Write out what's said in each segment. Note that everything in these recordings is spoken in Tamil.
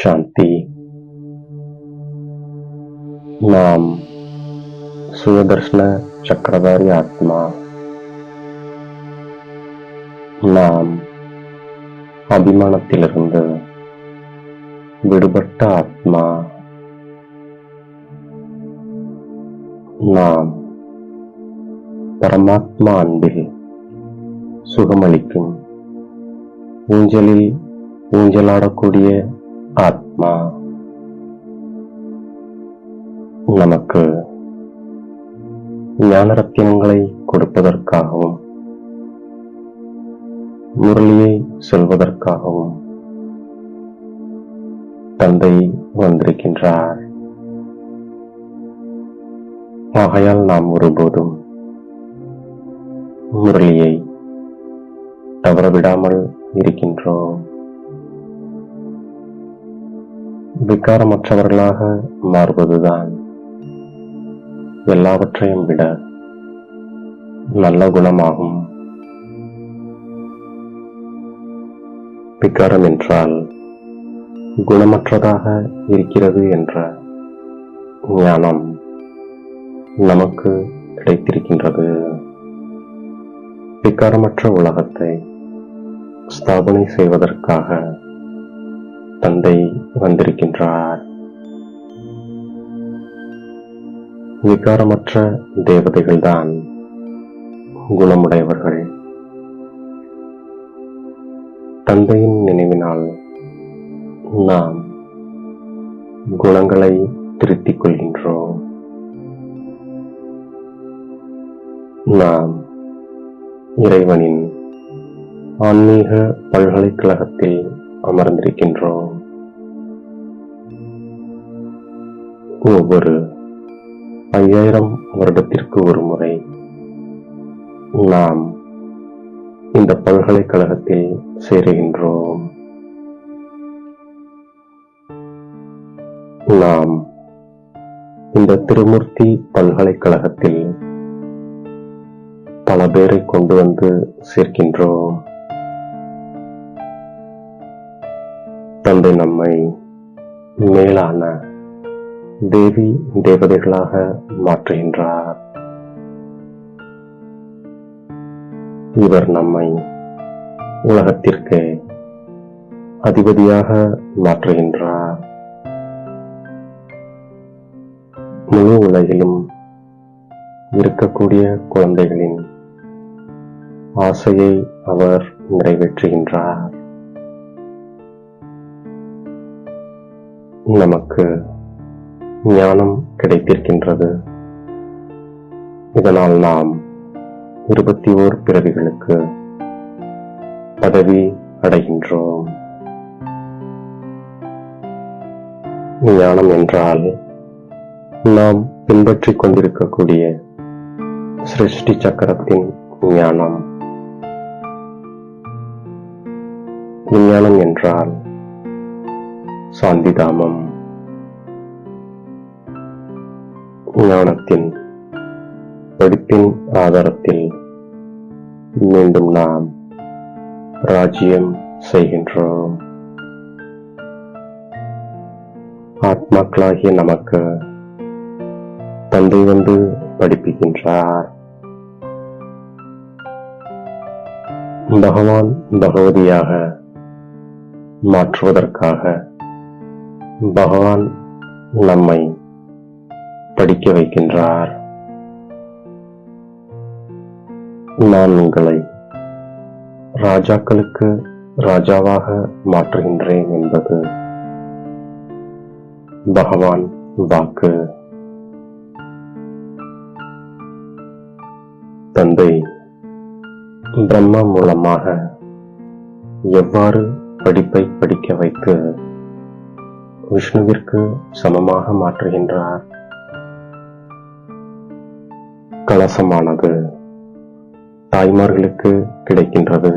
சாந்தி. நாம் சுயதர்ஷன சக்கரதாரி ஆத்மா. நாம் அபிமானத்திலிருந்து விடுபட்ட ஆத்மா. நாம் பரமாத்மா அன்பில் சுகமளிக்கும் ஊஞ்சலில் ஊஞ்சலாடக்கூடிய ஆத்மா. நமக்கு ஞான ரத்தினங்களை கொடுப்பதற்காகவும் முரளியை சொல்வதற்காகவும் தந்தை வந்திருக்கின்றார். ஆகையால் நாம் ஒருபோதும் முரளியை தவறவிடாமல் இருக்கின்றோம். விகாரமற்றவர்களாக மாறுவதுதான் எல்லாவற்றையும் விட நல்ல குணமாகும். விகாரம் என்றால் குணமற்றதாக இருக்கிறது என்ற ஞானம் நமக்கு கிடைத்திருக்கின்றது. விகாரமற்ற உலகத்தை ஸ்தாபனை செய்வதற்காக தந்தை வந்திருக்கின்றார். விகாரமற்ற தேவதைகள்தான் குணமுடையவர்கள். தந்தையின் நினைவினால் நாம் குணங்களை திருத்திக் கொள்கின்றோம். நாம் இறைவனின் ஆன்மீக பல்கலைக்கழகத்தில் அமர்ந்திருக்கின்றோம். ஒவ்வொரு 5000 வருடத்திற்கு ஒரு முறை நாம் இந்த பல்கலைக்கழகத்தில் சேருகின்றோம். நாம் இந்த திருமூர்த்தி பல்கலைக்கழகத்தில் பல பேரை கொண்டு வந்து சேர்க்கின்றோம். தந்தை நம்மை மேலான தேவி தேவதைகளாக மாற்றுகின்றார். இவர் நம்மை உலகத்திற்கு அதிபதியாக மாற்றுகின்றார். முழு உலகிலும் இருக்கக்கூடிய குழந்தைகளின் ஆசையை அவர் நிறைவேற்றுகின்றார். நமக்கு ஞானம் கிடைத்திருக்கின்றது. இதனால் நாம் 21 பிறவிகளுக்கு பதவி அடைகின்றோம். ஞானம் என்றால் நாம் பின்பற்றிக் கொண்டிருக்கக்கூடிய சிருஷ்டி சக்கரத்தின் ஞானம். விஞ்ஞானம் என்றால் சாந்திதாமம். ஞானத்தின் படிப்பின் ஆதாரத்தில் மீண்டும் நாம் ராஜ்யம் செய்கின்றோம். ஆத்மாக்களாகிய நமக்கு தந்தை வந்து படிப்புகின்றார். பகவான் பகவதியாக மாற்றுவதற்காக பகவான் நம்மை படிக்க வைக்கின்றார். நான் உங்களை ராஜாக்களுக்கு ராஜாவாக மாற்றுகின்றேன் என்பது பகவான் வாக்கு. தந்தை பிரம்மா மூலமாக எவ்வாறு படிப்பை படிக்க வைத்து விஷ்ணுவிற்கு சமமாக மாற்றுகின்றார். கலசமானது தாய்மார்களுக்கு கிடைக்கின்றது.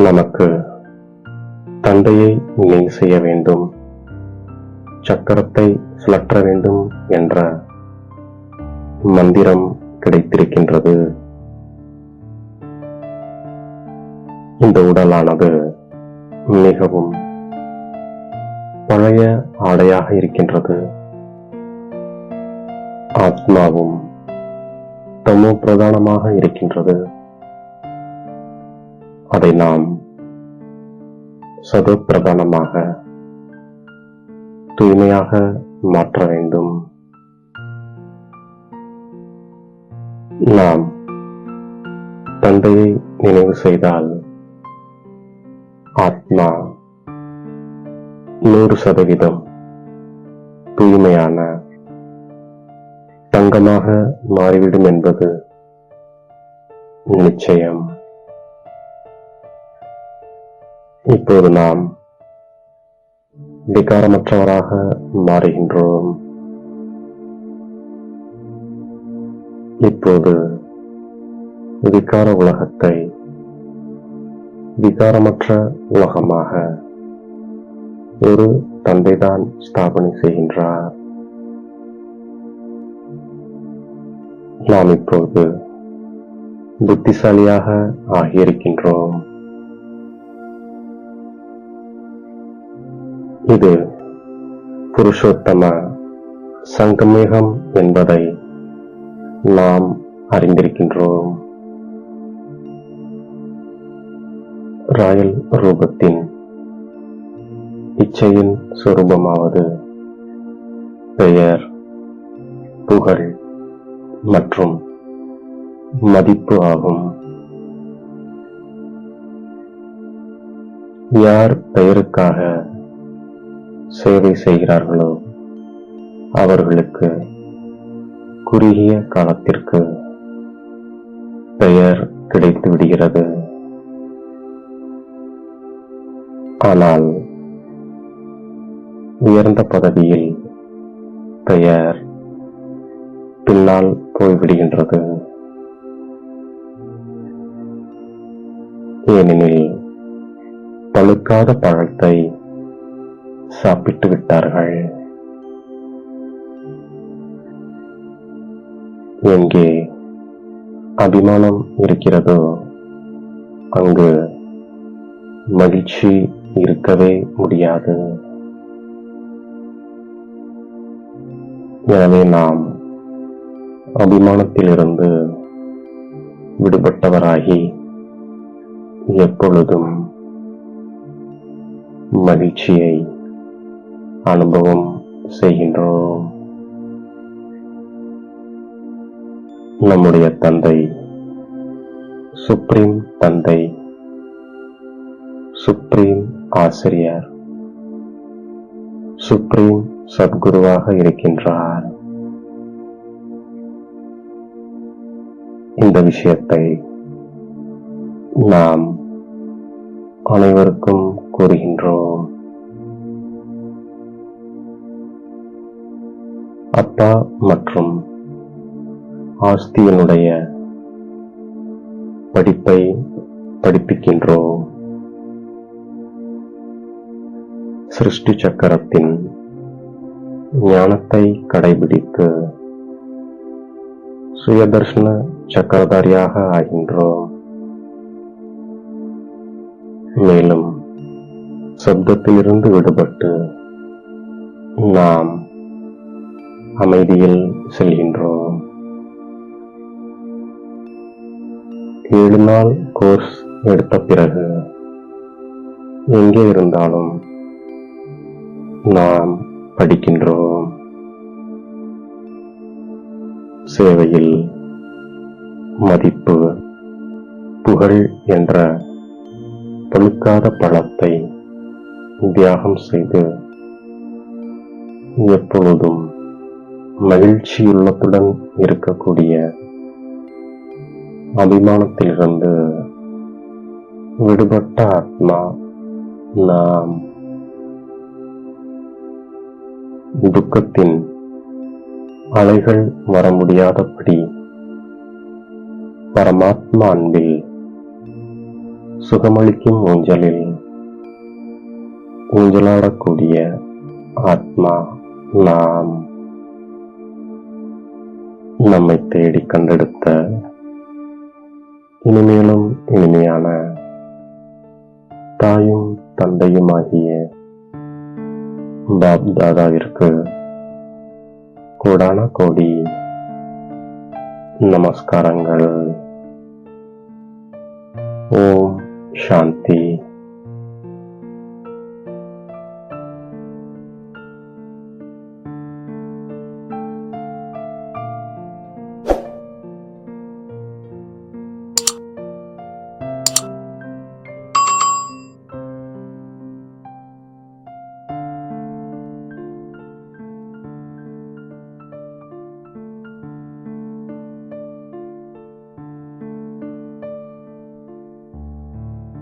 நமக்கு தந்தையை நினைவு செய்ய வேண்டும், சக்கரத்தை சுழற்ற வேண்டும் என்ற மந்திரம் கிடைத்திருக்கின்றது. இந்த உடலானது மிகவும் பழைய ஆடையாக இருக்கின்றது. ஆத்மாவும் தமோ பிரதானமாக இருக்கின்றது. அதை நாம் சதோ பிரதானமாக தூய்மையாக மாற்ற வேண்டும். நாம் தந்தையை நினைவு செய்தால் ஆத்மா 100% தூய்மையான தங்கமாக மாறிவிடும் என்பது நிச்சயம். இப்போது நாம் விகாரமற்றவராக மாறுகின்றோம். இப்போது விகார உலகத்தை விகாரமற்ற உலகமாக ஒரு தந்தைதான் ஸ்தாபனை செய்கின்றார். நாம் இப்போது புத்திசாலியாக ஆகியிருக்கின்றோம். இது புருஷோத்தம சங்கமேகம் என்பதை நாம் அறிந்திருக்கின்றோம். ராயல் ரூபத்தின் இச்சையின் சொரூபமாவது பெயர், புகழ் மற்றும் மதிப்பு ஆகும். யார் பெயருக்காக சேவை செய்கிறார்களோ அவர்களுக்கு குறுகிய காலத்திற்கு பெயர் கிடைத்து விடுகிறது. ஆனால் உயர்ந்த பதவியில் பெயர் பின்னால் போய்விடுகின்றது. ஏனெனில் பழுக்காத பழத்தை சாப்பிட்டு விட்டார்கள். எங்கே அபிமானம் இருக்கிறதோ அங்கு மகிழ்ச்சி இருக்கவே முடியாது. எனவே நாம் அபிமானத்திலிருந்து விடுபட்டவராகி எப்பொழுதும் மகிழ்ச்சியை அனுபவம் செய்கின்றோம். நம்முடைய தந்தை சுப்ரீம் தந்தை, சுப்ரீம் ஆசிரியர், சுப்ரீம் சத்குருவாக இருக்கின்றார். இந்த விஷயத்தை நாம் அனைவருக்கும் கூறுகின்றோம். அப்பா மற்றும் ஆஸ்தியினுடைய படிப்பை படிப்பிக்கின்றோம். சிருஷ்டி சக்கரத்தின் ஞானத்தை கடைபிடித்து சுயதர்ஷன சக்கரதாரியாக ஆகின்றோம். மேலும் சப்தத்திலிருந்து விடுபட்டு நாம் அமைதியில் செல்கின்றோம். 7 நாள் கோர்ஸ் எடுத்த பிறகு எங்கே இருந்தாலும் நாம் படிக்கின்றோம். சேவையில் மதிப்பு, புகழ் என்ற பழுக்காத பழத்தை தியாகம் செய்து எப்பொழுதும் மகிழ்ச்சியுள்ளத்துடன் இருக்கக்கூடிய அபிமானத்திலிருந்து விடுபட்ட ஆத்மா நாம். துக்கத்தின் அலைகள் வர முடியாதபடி பரமாத்மா அன்பில் சுகமளிக்கும் ஊஞ்சலில் ஊஞ்சலாடக்கூடிய ஆத்மா நாம். நம்மை தேடி கண்டெடுத்த இனிமேலும் இனிமையான தாயும் தந்தையுமாகிய பாப் தாதாவிற்கு கோடான கோடி நமஸ்காரங்கள். ஓம் சாந்தி.